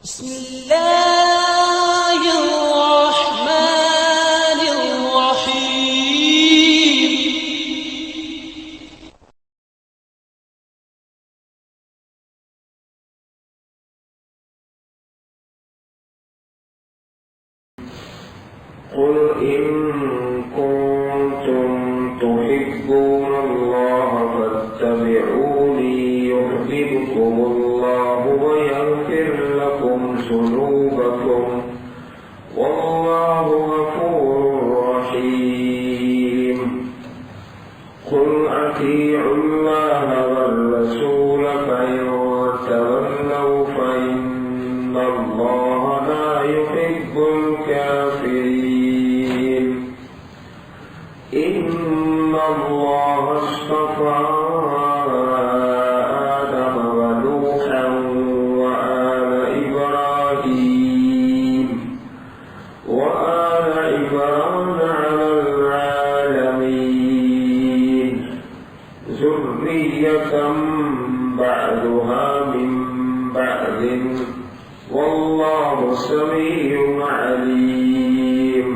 بسم الله الرحمن الرحيم. قل إن كنتم تحبون الله فاتبعوني يحببكم الله ويغفر لكم ذنوبكم والله غفور رحيم. قل أطيعوا الله والرسول فإن تولوا فإن الله لا يحب الكافرين. إن الله اصطفى آدم ونوحا وآل إبراهيم على العالمين ذرية بعضها من بعض والله سميع عليم.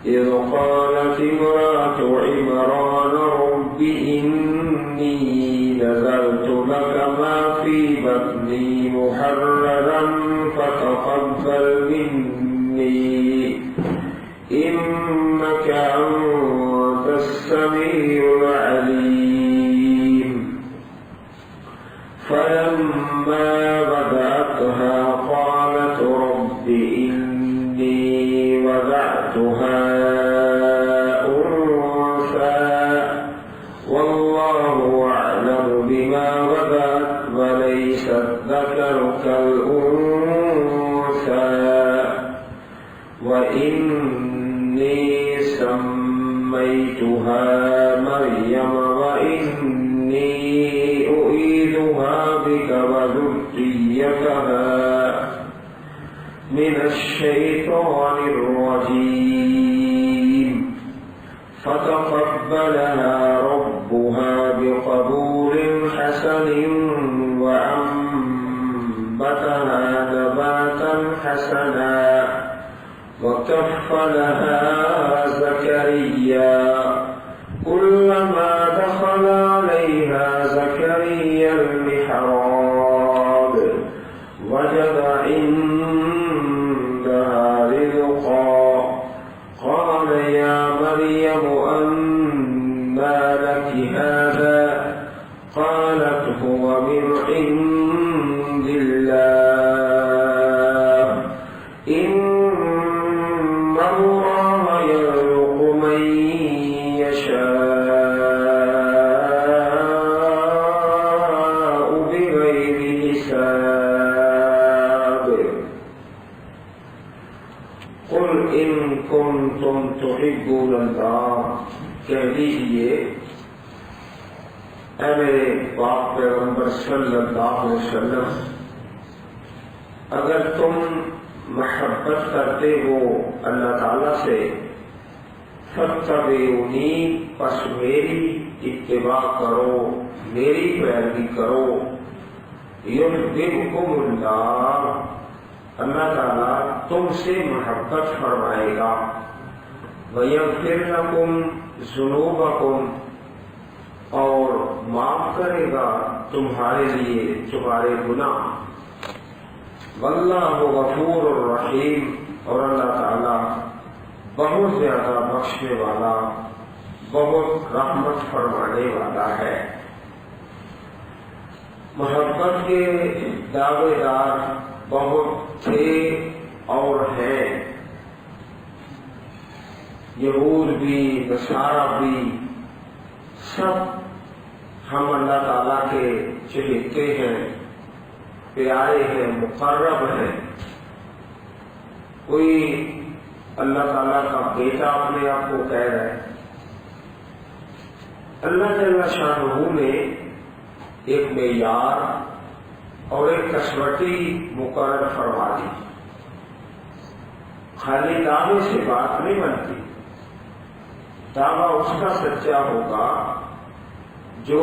إذ قالت امرأة عمران رب إني نذرت لك ما في بطني محررا فتقبل مني إنك أنت السميع العليم. فلما بدأتها قالت رب إني وضعتها أنثى والله أعلم بما وضعت وليس الذكر كالأنثى وإني سميتها مريم وإني أعيذها بك وذريتها من الشيطان الرجيم. فتقبلها ربها بقبول حسن وأنبتها نباتا حسنا وكفلها زكريا كلما دخل عليها زكريا المحراب وجد عندها رزقا قال يا مريم أنى لك هذا قالت هو من عند الله إن الله يرزق من يشاء بغير حساب. قل إن كنتم تحبون الله کہہ دیجئے اے میرے پاک پیغمبر صلی اللہ علیہ وسلم اگر تم محبت کرتے ہو اللہ تعالیٰ سے فاتبعونی پس میری اتباع کرو میری پیروی کرو یحببکم اللہ اللہ تعالیٰ تم سے محبت فرمائے گا وَيَغْفِرْ لَكُمْ ذُنُوبَكُمْ اور معاف کرے گا تمہارے لیے تمہارے گناہ واللہ غفور الرحیم اور اللہ تعالیٰ بہت زیادہ بخشنے والا بہت رحمت فرمانے والا ہے. محبت کے دعوے دار بہت تھے اور ہیں، یہود بھی نصارہ بھی سب ہم اللہ تعالیٰ کے چہیتے ہیں پیارے ہیں مقرب ہیں. کوئی اللہ تعالیٰ کا بیٹا اپنے آپ کو کہہ رہا ہے. اللہ جل شانہ نے ایک معیار اور ایک کسوٹی مقرر فرما دی. خالی دعوے سے بات نہیں بنتی، دعویٰ اس کا سچا ہوگا جو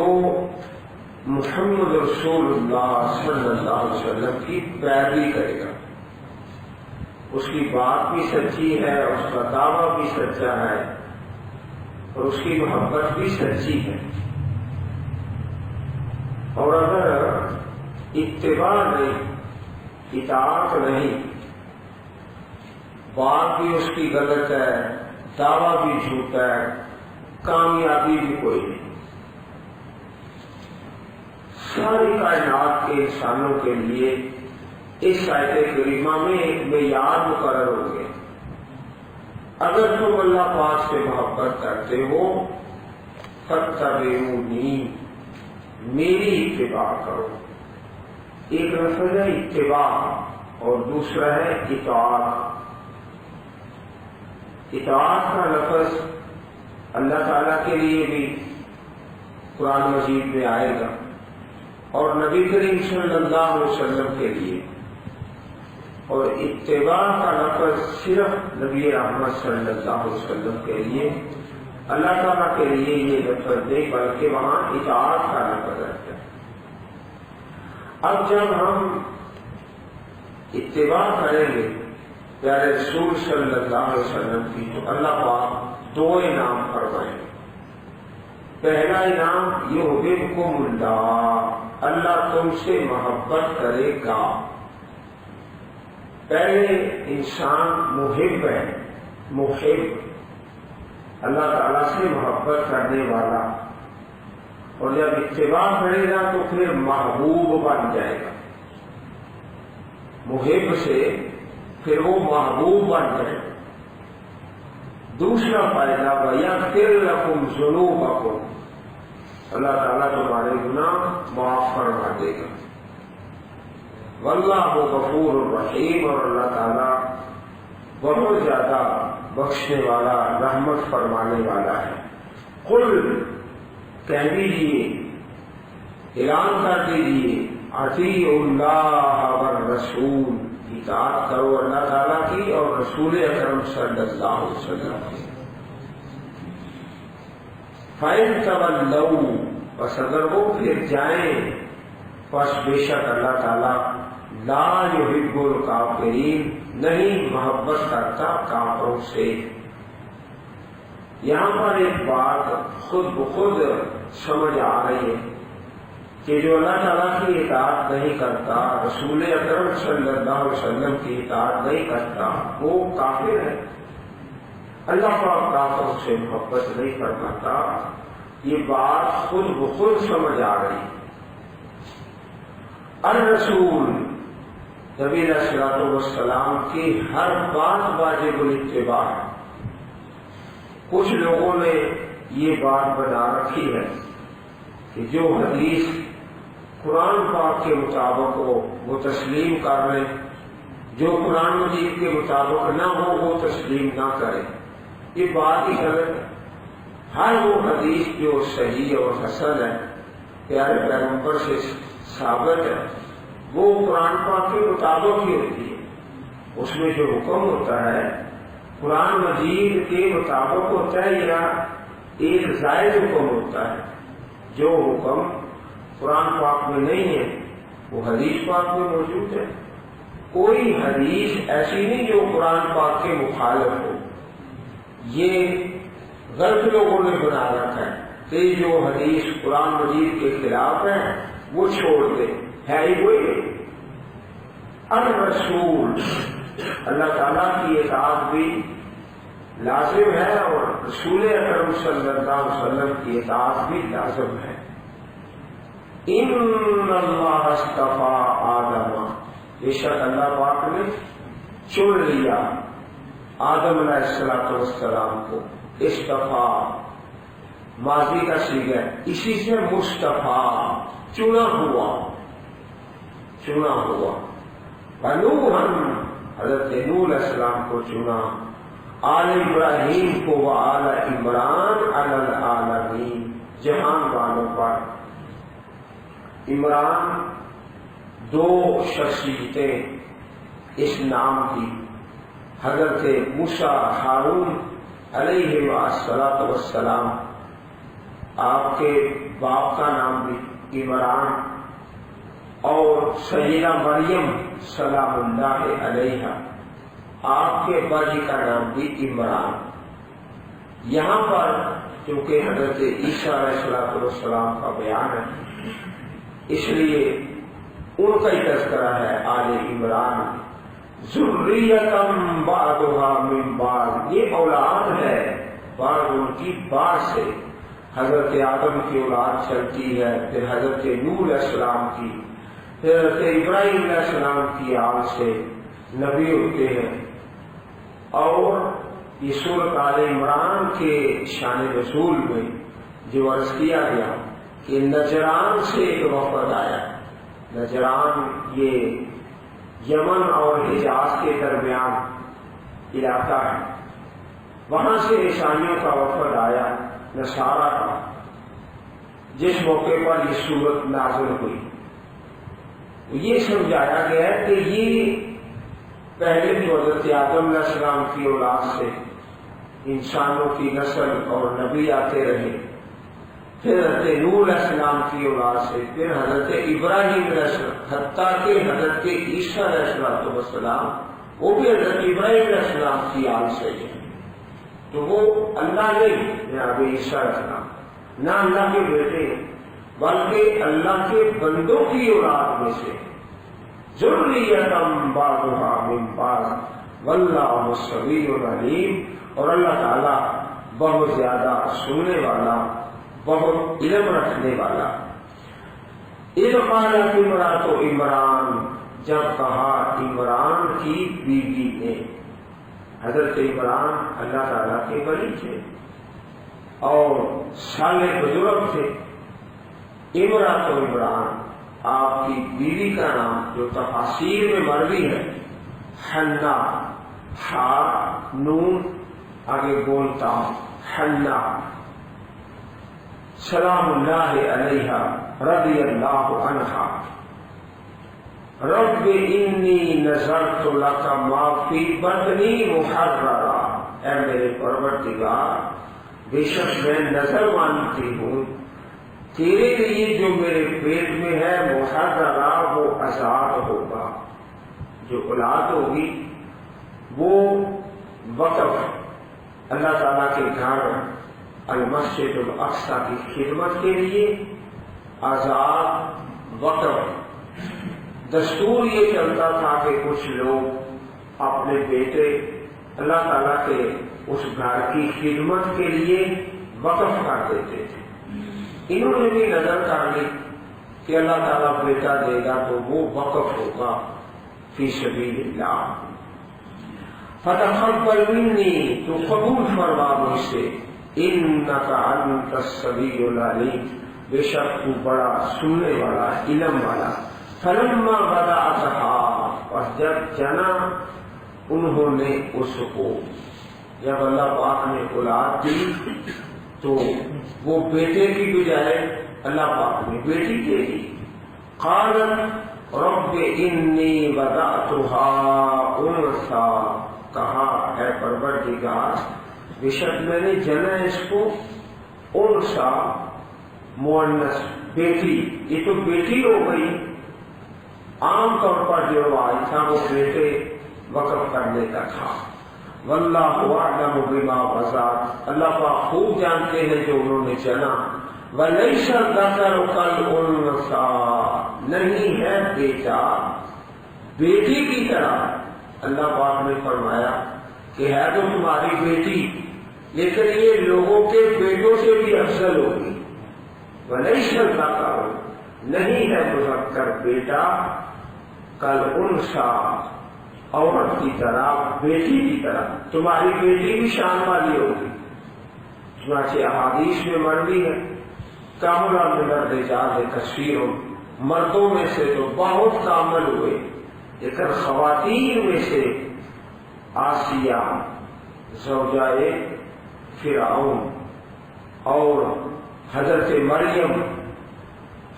محمد رسول اللہ صلی اللہ علیہ وسلم کی پیروی کرے گا، اس کی بات بھی سچی ہے، اس کا دعویٰ بھی سچا ہے، اور اس کی محبت بھی سچی ہے، اور اگر اتباع نہیں، اطاعت نہیں، بات بھی اس کی غلط ہے، دعویٰ بھی جھوٹا ہے، کامیابی بھی کوئی نہیں۔ ساری کائنات کے انسانوں کے لیے اس آیت کریمہ میں ایک معیار مقرر ہو گئے، اگر تم اللہ پاک سے محبت کرتے ہو فاتبعونی، میری اتباع کرو۔ ایک لفظ ہے اتباع اور دوسرا ہے اطاعت۔ اطاعت کا لفظ اللہ تعالیٰ کے لیے بھی قرآن مجید میں آئے گا اور نبی کریم صلی اللہ علیہ وسلم کے لیے، اور اتباع کا لفظ صرف نبی رحمت صلی اللہ علیہ وسلم کے لیے، اللہ تعالیٰ کے لیے یہ لفظ نہیں بلکہ وہاں اطاعت کا لفظ ہے۔ اب جب ہم اتباع کریں گے پیارے رسول صلی اللہ علیہ وسلم کی، تو اللہ پاک دو انعام فرمائیں گے۔ پہلا انعام یحببکم اللہ، اللہ تم سے محبت کرے گا۔ پہلے انسان محب ہے، محب اللہ تعالیٰ سے محبت کرنے والا، اور جب اتباع کرے گا تو پھر محبوب بن جائے گا، محب سے پھر وہ محبوب بن جائے گا۔ دوسرا فائدہ وَيَغْفِرْ لَكُمْ ذُنُوبَكُمْ، اللہ تعالیٰ تمہارے گناہ معاف فرما دے گا۔ واللہ غفور الرحیم، اور اللہ تعالیٰ بہت زیادہ بخشنے والا، رحمت فرمانے والا ہے۔ قل، کہہ دیجیے، اعلان کر دیجیے، اطیعوا اللہ والرسول، اطاعت کرو اللہ تعالیٰ کی اور رسول اکرم صلی اللہ علیہ وسلم کی۔ فَإِن تَوَلَّوْا، بس اگر وہ پھر جائیں، پس بے شک اللہ تعالیٰ لا يحب الکافرین، نہیں محبت کرتا کافروں سے۔ یہاں پر ایک بات خود بخود سمجھ آ رہی ہے کہ جو اللہ تعالیٰ کی اطاعت نہیں کرتا، رسول اکرم صلی اللہ علیہ وسلم کی اطاعت نہیں کرتا، وہ کافر ہے۔ اللہ پاک کافروں سے محبت نہیں فرماتا، یہ بات خود بخود سمجھ آ رہی ہے۔ الرسول، نبی علیہ الصلوۃ والسلام کی ہر بات واجب الاتباع ہے۔ کچھ لوگوں نے یہ بات بنا رکھی ہے کہ جو حدیث قرآن پاک کے مطابق ہو وہ تسلیم کر لیں، جو قرآن مجید کے مطابق نہ ہو وہ تسلیم نہ کریں۔ یہ بات ہی غلط ہے۔ ہر وہ حدیث جو صحیح اور حسن ہے، پیارے پیغمبر سے ثابت ہے، وہ قرآن پاک کے مطابق ہی ہوتی ہے۔ اس میں جو حکم ہوتا ہے قرآن مجید کے مطابق ہوتا ہے یا ایک زائد حکم ہوتا ہے۔ جو حکم قرآن پاک میں نہیں ہے وہ حدیث پاک میں موجود ہے۔ کوئی حدیث ایسی نہیں جو قرآن پاک کے مخالف ہو۔ یہ غلط لوگوں نے بنا رکھا ہے کہ جو حدیث قرآن مجید کے خلاف ہے وہ چھوڑ دے، ہے ہی وہی۔ الرسول، اللہ تعالیٰ کی اطاعت بھی لازم ہے اور رسول اکرم صلی اللہ علیہ وسلم کی اطاعت بھی لازم ہے۔ ان اللہ اصطفیٰ آدم، بے شک اللہ پاک نے چن لیا آدم علیہ السلام کو۔ اصطفیٰ ماضی کا صیغہ ہے، اسی سے مصطفیٰ، چنا ہوا، چنا ہوا۔ ونوحًا، حضرت نوح علیہ السلام کو چنا، آل ابراہیم کو وآل عمران علی العالمین، جہان والوں پر۔ عمران دو شخصیتیں اس نام کی، حضرت موسیٰ ہارون علیہ السلام، آپ کے باپ کا نام بھی عمران اور سیدہ مریم سلام اللہ علیہا، آپ کے ابا جی کا نام بھی عمران۔ یہاں پر چونکہ حضرت عیسیٰ علیہ السلام کا بیان ہے، اس لیے ان کا ہی تذکرہ ہے آل عمران۔ ذریۃ بعضھا من بعض، یہ اولاد ہے بعض ان کی بعض سے۔ حضرت آدم کی اولاد چلتی ہے، پھر حضرت نوح علیہ السلام کی، پھر حضرت ابراہیم علیہ السلام کی آل سے نبی ہوتے ہیں۔ اور یہ سورۃ آل عمران کے شان رسول میں جو عرض کیا گیا کہ نجران سے ایک وفد آیا۔ نجران یہ یمن اور حجاز کے درمیان علاقہ ہے، وہاں سے عیسائیوں کا وفد آیا، نصارہ کا، جس موقع پر یہ سورت نازل ہوئی۔ یہ سمجھایا گیا کہ یہ پہلے جو حضرت آدم علیہ السلام کی اولاد سے انسانوں کی نسل اور نبی آتے رہے، پھر حضرت نوح علیہ السلام کی اولاد سے، پھر حضرت ابراہیم علیہ السلام، حتیٰ کہ حضرت عیسیٰ علیہ السلام وہ بھی حضرت ابراہیم علیہ السلام کی آل سے ہے۔ تو وہ اللہ نہیں جناب عیسیٰ علیہ السلام، نہ اللہ کے بیٹے بلکہ اللہ کے بندوں کی اولاد میں سے۔ ذریۃ بعضھا من بعض واللہ سمیع علیم، اور اللہ تعالیٰ بہت زیادہ سننے والا، بہت علم رکھنے والا۔ اذ قالت امرأۃ عمران، جب کہا عمران کی بیوی نے۔ حضرت عمران اللہ تعالیٰ کے ولی تھے اور صالح بزرگ تھے۔ امرأۃ عمران، آپ کی بیوی کا نام جو تفاسیر میں مروی ہے حنا، ہا نون آگے بولتا حنا سلام اللہ علیہا رضی اللہ عنہا، رب انی نذرت لک ما فی بطنی محررا، اے میرے پروردگار بے شک میں نظر مانتی ہوں تیرے لیے جو میرے پیٹ میں ہے محررا، وہ آزاد ہوگا، جو اولاد ہوگی وہ وقف اللہ تعالیٰ کے گھر المسجد الاقصیٰ کی خدمت کے لیے آزاد وقف۔ دستور یہ چلتا تھا کہ کچھ لوگ اپنے بیٹے اللہ تعالیٰ کے اس گھر کی خدمت کے لیے وقف کر دیتے تھے۔ انہوں نے بھی نظر کر لی کہ اللہ تعالیٰ بیٹا دے گا تو وہ وقف ہوگا فی سبیل اللہ۔ فتقبل منی، تو قبول فرما مجھ سے، انک انت السمیع العلیم، بے شک تو بڑا سننے والا علم والا۔ فلما وضعتها، اور جب جنا انہوں نے اس کو، جب اللہ پاک نے اولاد دی تو وہ بیٹے کی بجائے اللہ پاک نے بیٹی دے دی۔ قالت رب انی وضعتها انثی، کہا اے پروردگار بے شک میں نے جنا اس کو انثی مؤنث بیٹی، یہ تو بیٹی ہو گئی۔ عام طور پر جو رواج تھا وہ بیٹے وقف کرنے کا تھا۔ واللہ اعلم بما وضعت، اللہ پاک خوب جانتے ہیں جو انہوں نے جنا۔ ولیس الذکر کالانثی، نہیں ہے بیٹا بیٹی کی طرح۔ اللہ پاک نے فرمایا کہ ہے تو تمہاری بیٹی لیکن یہ لوگوں کے بیٹوں سے بھی افضل ہوگی۔ ولیس الذکر، نہیں ہے مذکر بیٹا، کالانثی، عورت کی طرح، بیٹی کی طرح، تمہاری بیٹی بھی شان والی ہوگی۔ چنانچہ احادیث میں مروی ہے کامل من الرجال کثیر، مردوں میں سے تو بہت کامل ہوئے لیکن خواتین میں سے آسیہ زوجائے فرعون اور حضرت مریم،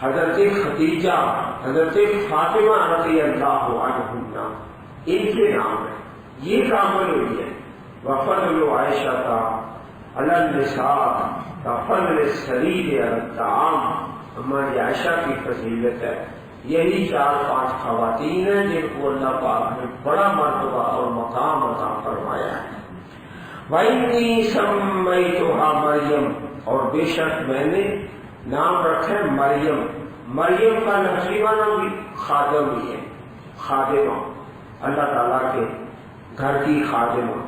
حضرت خدیجہ، حضرت فاطمہ رضی اللہ عنہن، ان کے نام ہے، یہ کامل ہوئی ہے۔ وفضل عائشہ علی النساء کفضل السرید علی الطعام، ہماری عائشہ کی فضیلت ہے. یہی 4-5 خواتین ہیں جن کو اللہ پاک نے بڑا مرتبہ اور مقام عطا فرمایا ہے. وَإِنِّي سَمَّيْتُهَا مریم، اور بے شک میں نے نام رکھا ہے مریم. مریم کا لفظی معنی بھی خادم ہی ہے، خادمہ، اللہ تعالیٰ کے گھر کی خادمہ.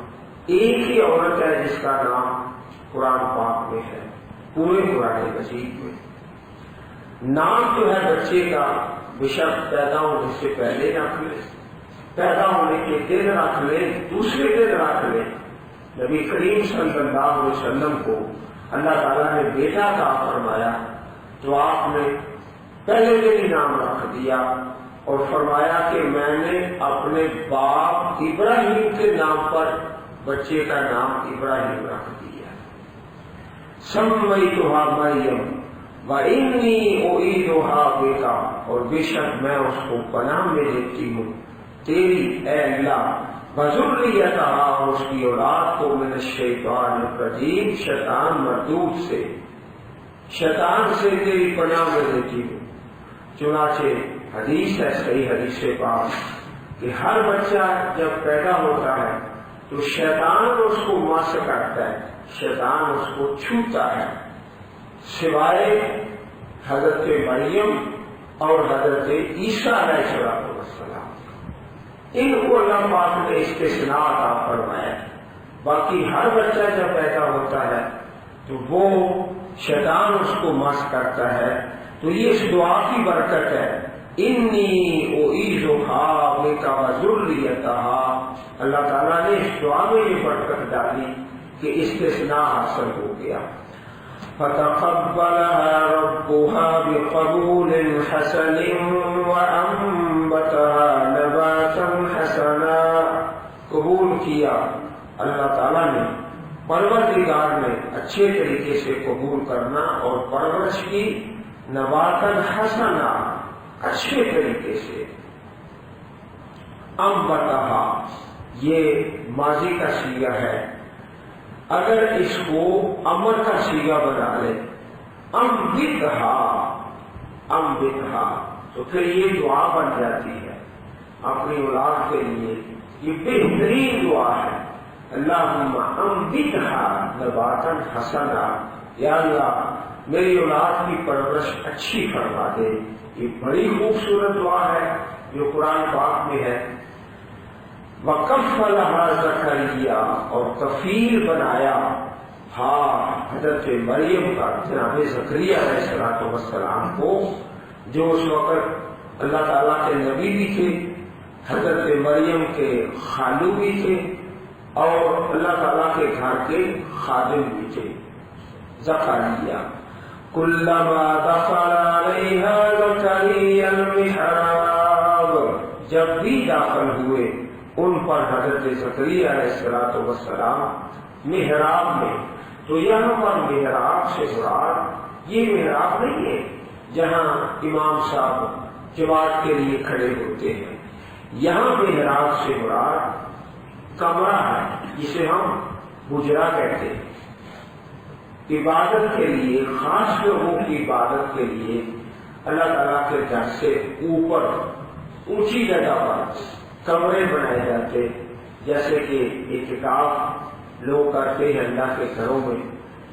ایک ہی عورت ہے جس کا نام قرآن پاک میں ہے، پورے قرآن مجید میں. نام جو ہے بچے کا بشک پیدا ہونے سے پہلے رکھ لے، پیدا ہونے کے دن رکھ لے، دوسرے دن رکھ لے. نبی کریم صلی اللہ علیہ وسلم کو اللہ تعالیٰ نے بیٹا عطا فرمایا تو آپ نے پہلے دن ہی نام رکھ دیا اور فرمایا کہ میں نے اپنے باپ ابراہیم کے نام پر بچے کا نام ابراہیم رکھ دیا. سمیتها مریم وَإِنِّي أُعِيدُهَا بِكَ، اور بے شک میں اس کو پناہ میں لیتی ہوں تیری اے اللہ، وَذُرِّيَّتَهَا، اور اس کی اولاد کو، من الشیطان الرجیم، شیطان مردود سے، شیطان سے تیری پناہ میں لیتی ہوں. چنانچہ حدیث ہے، صحیح حدیث پاک، کہ ہر بچہ جب پیدا ہوتا ہے تو شیطان اس کو مس کرتا ہے، شیطان اس کو چھوتا ہے، سوائے حضرت مریم اور حضرت عیسیٰ علیہ السلام. ان کو اللہ پاک نے استثناء عطا فرمایا. باقی ہر بچہ جب پیدا ہوتا ہے تو وہ شیطان اس کو مس کرتا ہے. تو یہ اس دعا کی برکت ہے، انی اعیذھا بک وذریتھا. اللہ تعالیٰ نے اس دعا میں یہ برکت ڈالی کہ استثناء حاصل ہو گیا. فتقبلها ربها بقبول حسن وأنبتها نباتا حسنا. قبول کیا اللہ تعالیٰ نے، پروردگار نے اچھے طریقے سے قبول کرنا اور پرورش کی نباتا حسنا، اچھے طریقے سے. انبتها یہ ماضی کا صیغہ ہے، اگر اس کو امر کا صیغہ بنا لے، انبتھا، انبتھا، تو پھر یہ دعا بن جاتی ہے اپنی اولاد کے لیے. یہ بہترین دعا ہے، اللہم انبتھا نباتا حسنا، یا اللہ میری اولاد کی پرورش اچھی فرما دے. یہ بڑی خوبصورت دعا ہے جو قرآن پاک میں ہے. وَكَفَّلَهَا زَكَرِيَّا، اور کفیل بنایا حضرت مریم کا، جناب زکریا علیہ السلام کو، جو اس وقت اللہ تعالیٰ کے نبی بھی تھے، حضرت مریم کے خالو بھی تھے اور اللہ تعالیٰ کے گھر کے خادم بھی تھے. زکریا کلما دخل علیہا زکریا المحراب، جب بھی داخل ہوئے ان پر حضرت زکریا علیہ السلام محراب میں. تو یہاں پر محراب سے مراد یہ محراب نہیں ہے جہاں امام صاحب جماعت کے لیے کھڑے ہوتے ہیں. یہاں محراب سے مراد کمرہ ہے جسے ہم حجرہ کہتے ہیں. عبادت کے لیے، خاص لوگوں کی عبادت کے لیے اللہ تعالیٰ کے گھر سے اوپر اونچی جگہ پر کمرے بنائے جاتے، جیسے کہ اعتکاف لوگ کرتے ہیں اللہ کے گھروں میں.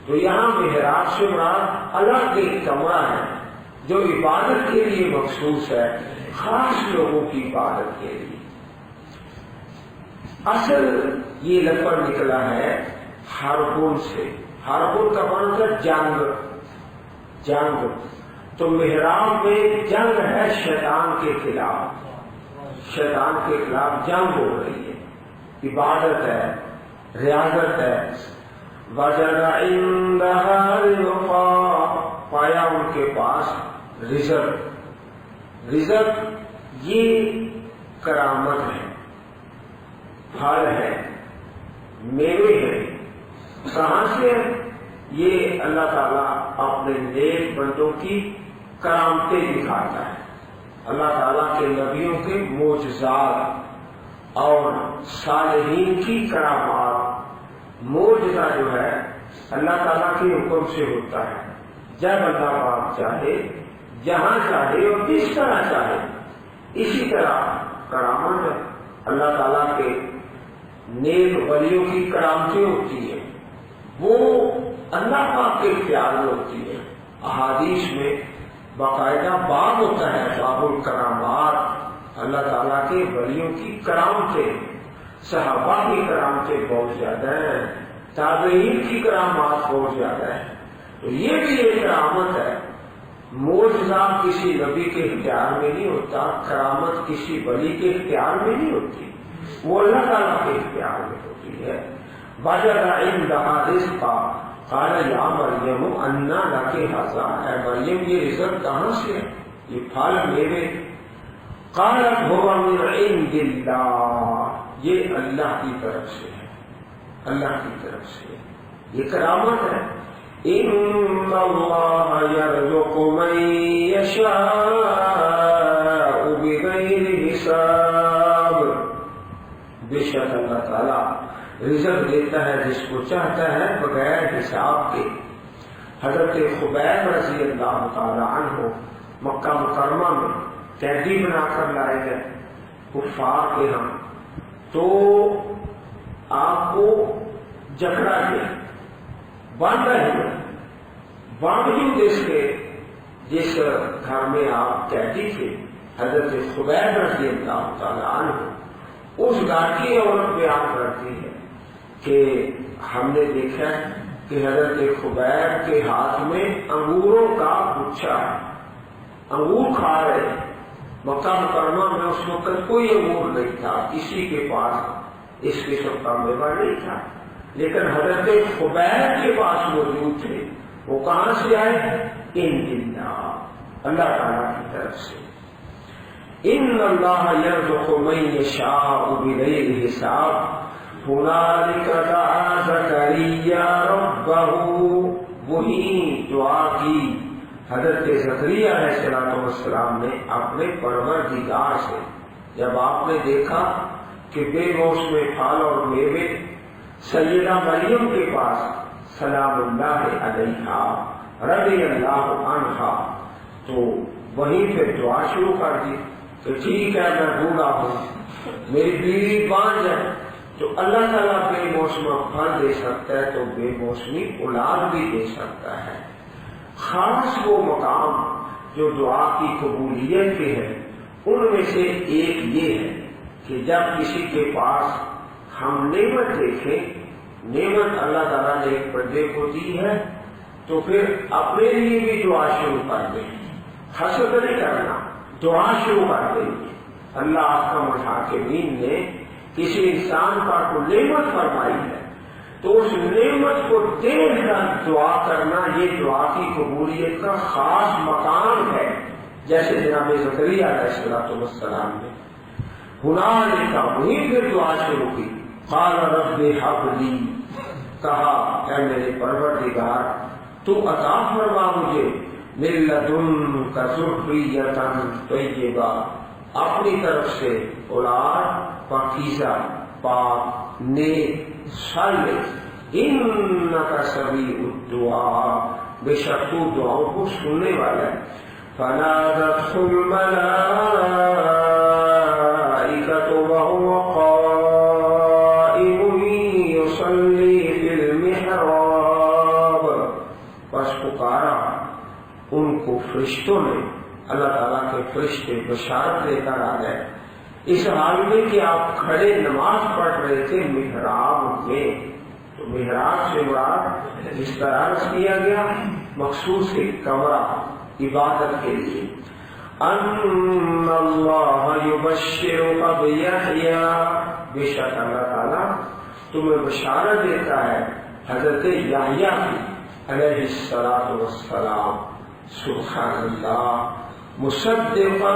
تو یہاں محراب سے مراد الگ ایک کمرہ ہے جو عبادت کے لیے مخصوص ہے، خاص لوگوں کی عبادت کے لیے. اصل یہ لفظ نکلا ہے حربون سے. حربون کا معنی ہے جنگ، جنگ. تو محراب میں جنگ ہے شیطان کے خلاف، شیطان کے خلاف جنگ ہو رہی ہے، عبادت ہے، ریاضت ہے. وَجَدَ عِندَهَا رِزْقًا، پایا ان کے پاس رزق. رزق یہ کرامت ہے، پھل ہے، میوے ہے. کہاں سے؟ یہ اللہ تعالیٰ اپنے نیک بندوں کی کرامتیں دکھاتا ہے. اللہ تعالیٰ کے نبیوں کے معجزات اور صالحین کی کرامات. معجزہ جو ہے اللہ تعالیٰ کے حکم سے ہوتا ہے. جب اللہ پاک چاہے جہاں چاہے اور جس طرح چاہے. اسی طرح کرامت ہے. اللہ تعالیٰ کے نیک ولیوں کی کرامتیں ہوتی ہیں، وہ اللہ پاک کے اختیار میں ہوتی ہے. احادیث میں باقاعدہ باب ہوتا ہے باب الکرامات. اللہ تعالیٰ کے ولیوں کی کرامتیں، صحابہ کی کرامتیں بہت زیادہ ہیں، تابعین کی کرامات بہت زیادہ ہیں. تو یہ بھی ایک کرامت ہے. معجزہ کسی نبی کے اختیار میں نہیں ہوتا، کرامت کسی ولی کے اختیار میں نہیں ہوتی، وہ اللہ تعالیٰ کے اختیار میں ہوتی ہے. وجد عندها رزقا قال یا مریم انا لک ھذا، اے مریم یہ رزق کہاں سے ہے، یہ پھل میوے. قالت هو من عند اللہ، یہ اللہ کی طرف سے ہے، اللہ کی طرف سے. یہ کرامت ہے. ان اللہ یرزق من یشاء بغیر حساب، بے شک اللہ تعالیٰ رزق دیتا ہے جس کو چاہتا ہے بغیر حساب کے. حضرت خبیب رضی اللہ تعالی عنہ مکہ مکرمہ میں قیدی بنا کر لائے گئے کفار کے ہم، تو آپ کو جکڑا گیا، باندھا گیا. باوجود اس کے جس گھر میں آپ قیدی تھے حضرت خبیب رضی اللہ تعالی عنہ، اس گھر کی عورت بیان کرتی ہے کہ ہم نے دیکھا کہ حضرت خبیب کے ہاتھ میں انگوروں کا گچھا ہے، انگور کھا رہے. مکہ مکرمہ میں اس وقت کوئی انگور نہیں تھا، کسی کے پاس اس قسم کا میوہ نہیں تھا، لیکن حضرت خبیب کے پاس موجود تھے. وہ کہاں سے آئے؟ اللہ تعالیٰ کی طرف سے. ان اللہ یرزق من یشاء بغیر حساب ہنالک دعا زکریا ربہ، وہی دعا کی حضرت زکریا علیہ السلام نے اپنے پروردگار سے. جب آپ نے دیکھا کہ بے موسم پھل اور میوے سیدہ مریم کے پاس سلام اللہ علیہا رضی اللہ عنہا، تو وہیں پہ دعا شروع کر دی کہ ٹھیک ہے میں بوڑھا ہوں، میری بیوی بانجھ ہے، تو اللہ تعالیٰ بے موسم پھل دے سکتا ہے تو بے موسمی اولاد بھی دے سکتا ہے. خاص وہ مقام جو دعا کی قبولیت کے ہیں ان میں سے ایک یہ ہے کہ جب کسی کے پاس ہم نعمت دیکھیں، نعمت اللہ تعالیٰ نے ایک بندے کو دی ہے، تو پھر اپنے لیے بھی دعا شروع کر دیں. حسد نہیں کرنا، دعا شروع کر دیں. اللہ احکم الحاکمین نے کسی انسان کا کو نعمت فرمائی ہے تو اس نعمت کو دیکھ کر دعا کرنا یہ دعا کی قبولیت کا خاص مقام ہے. جیسے جناب زکریا علیہ السلام نے ہنالک وہیں پھر دعا شروع کی. قال رب ہب لی، کہا اے میرے پروردگار تو عطا فرما مجھے من لدنک ذریۃ طیبہ، اپنی طرف سے اولاد پاکیزہ، پاک، نیک، صالح. انک سمیع الدعاء، بے شک تو دعاؤں کو سننے والا ہے. فنادته الملائکۃ وهو قائم یصلی فی المحراب، پس پکارا ان کو فرشتوں نے، اللہ تعالیٰ کے فرشتے بشارت لے کر آ گئے اس حال میں کہ آپ کھڑے نماز پڑھ رہے تھے محراب میں. تو محراب سے مراد جس طرح عرض کیا گیا مخصوص ایک کمرہ عبادت کے لیے. ان اللہ یبشرک بیحییٰ، بے شک اللہ تعالیٰ تمہیں بشارت دیتا ہے حضرت یحییٰ کی علیہ السلام. سبحان اللہ. مصدقا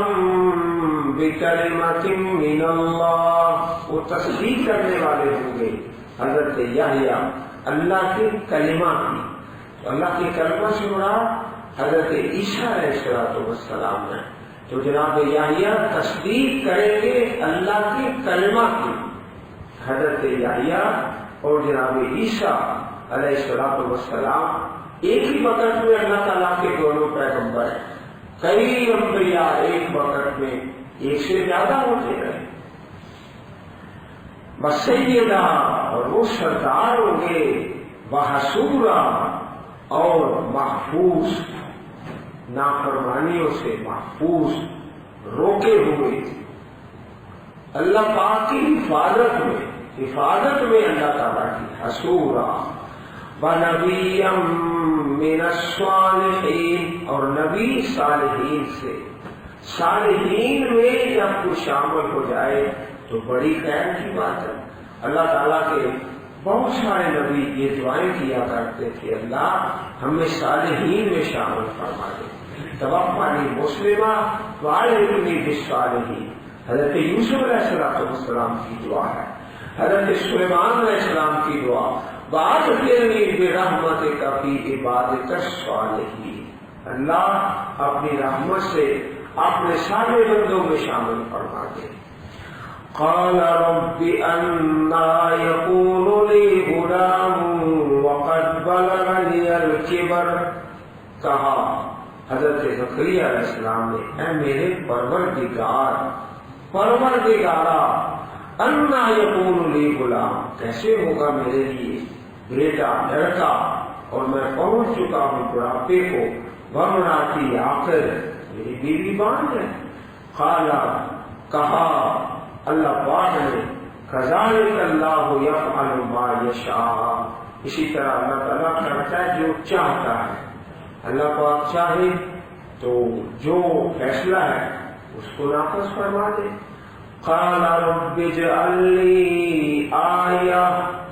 بکلمۃ من اللہ، وہ تصدیق کرنے والے ہوں گے حضرت یحییٰ اللہ کے کلمہ کی. تو اللہ کے کلمہ سے مراد حضرت عیسیٰ علیہ السلام ہے. تو جناب یحییٰ تصدیق کریں گے اللہ کے کلمہ کی. حضرت یحییٰ اور جناب عیسیٰ علیہ السلام ایک ہی وقت میں اللہ تعالیٰ کے دونوں پیغمبر ہیں. کئی انبیاء ایک وقت میں ایک سے زیادہ ہوتے رہے، وسیدہ اور وہ سردار ہوں گے، وحصورا اور محفوظ، نافرمانیوں سے محفوظ، روکے ہوئے، اللہ پاک کی حفاظت میں اللہ تعالیٰ کی، حصورا وَنَبِيًّا مِّنَ الصَّالِحِينَ، اور نبی صالحین سے، صالحین میں جب کوئی شامل ہو جائے تو بڑی خیر کی بات ہے۔ اللہ تعالیٰ کے بہت سارے نبی یہ دعائیں کیا کرتے تھے، اللہ ہمیں صالحین میں شامل فرما دے، توفنی مسلمہ وألحقنی بالصالحین۔ حضرت یوسف علیہ السلام کی دعا ہے، حضرت سلیمان علیہ السلام کی دعا، وأدخلنی برحمتک فی عبادک الصالحین، اللہ اپنی رحمت سے اپنے سارے بندوں میں شامل فرما دے۔ قال رب أنا يكون لي غلام وقد بلغني الكبر، کہا حضرت زکریا علیہ السلام نے، اے میرے پروردگارا، أنا يكون لي غلام، کیسے ہوگا میرے لیے بیٹا، لڑکا، اور میں پہنچ چکا ہوں بڑھاپے کو، وامرأتی عاقر، میری بیوی باندھ ہے۔ قال، کہا اللہ پاک نے، کذالک اللہ یفعل ما یشاء، اسی طرح اللہ تعالیٰ کرتا ہے جو چاہتا ہے، اللہ پاک چاہے تو جو فیصلہ ہے اس کو نافذ فرما دے۔ قال رب اجعل لی آیہ،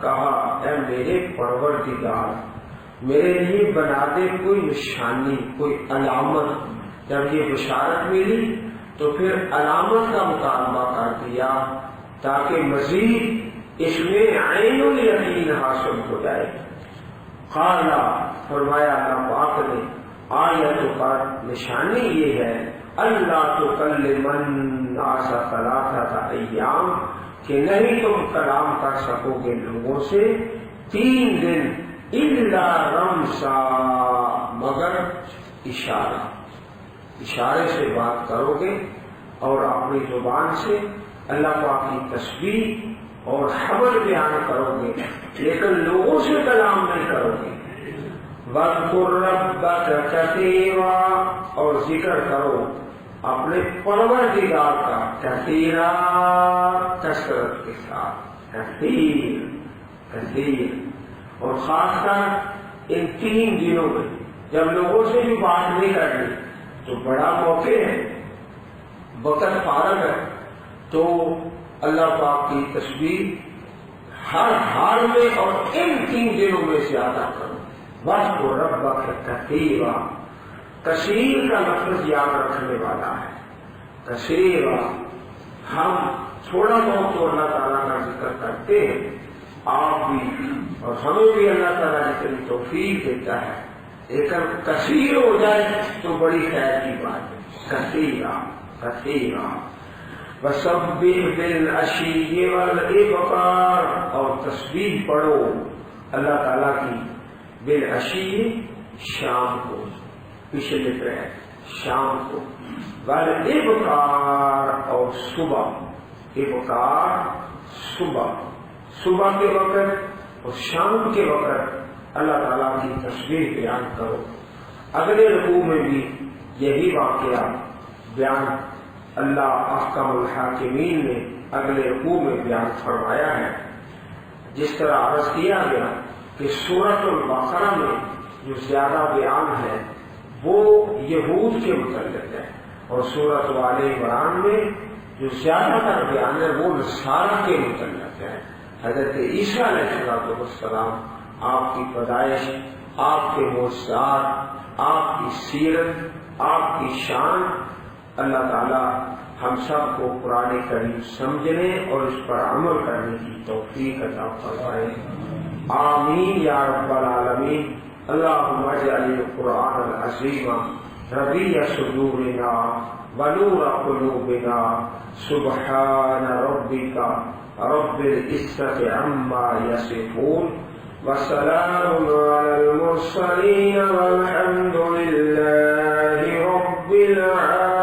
کہا اے میرے پروردگار میرے لیے بنا دے کوئی نشانی، کوئی علامت۔ جب یہ بشارت ملی تو پھر علامت کا مطالبہ کر دیا تاکہ مزید اس میں عین الیقین حاصل ہو جائے۔ قال، فرمایا اللہ پاک نے، آیت پر نشانی یہ ہے، اللہ تکلم الناس ثلاثۃ ایام، کہ نہیں تم کلام کر سکو گے لوگوں سے 3 دن، الا رمزا، مگر اشارے سے بات کرو گے اور اپنی زبان سے اللہ پاک کی تسبیح اور حمد بیان کرو گے، لیکن لوگوں سے کلام نہیں کرو گے۔ وَاذْكُرْ رَبَّكَ كَثِيرًا، اور ذکر کرو اپنے پروردگار کا، کثیرا، کثرت کے ساتھ، کثیر، اور خاص کر ان 3 دنوں میں جب لوگوں سے بھی بات نہیں کرنی تو بڑا موقع ہے، وقت فارغ ہے، تو اللہ پاک کی تسبیح ہر حال میں اور ان 3 دنوں میں زیادہ کرو۔ وَاذْكُرْ رَبَّكَ كَثِيرًا، کثیر کا لفظ یاد رکھنے والا ہے، کثیرا، ہم تھوڑا بہت تو اللہ تعالیٰ کا ذکر کرتے ہیں، آپ بھی اور ہمیں بھی اللہ تعالیٰ جتنی توفیق دیتا ہے، لیکن کثیر ہو جائے تو بڑی خیر کی بات ہے۔ کثیرا وسبح بالعشی والابکار، اور تسبیح پڑھو اللہ تعالیٰ کی بالعشی، شام کو، پچھلے پہر شام کو، والابکار، اور صبح، ابکار صبح کے وقت اور شام کے وقت اللہ تعالیٰ کی تسبیح بیان کرو۔ اگلے رکوع میں بھی یہی واقعہ بیان اللہ احکم الحاکمین نے اگلے رکوع میں بیان فرمایا ہے۔ جس طرح عرض کیا گیا کہ سورۃ البقرہ میں جو زیادہ بیان ہے وہ یہود کے متعلق ہے، اور سورۃ آل عمران میں جو زیادہ تر بیان ہے وہ نصارہ کے متعلق ہے۔ حضرت عیسیٰ علیہ السلام، آپ کی پیدائش، آپ کے معجزات، آپ کی سیرت، آپ کی شان، اللہ تعالی ہم سب کو قرآن کریم سمجھنے اور اس پر عمل کرنے کی توفیق عطا فرمائے، آمین یا رب العالمین۔ اللہم اجعل القرآن العظیم ربیع صدورنا ونور قلوبنا، سبحان ربک رب العزة عما يصفون، وسلام على المرسلين والحمد لله رب رب العالمين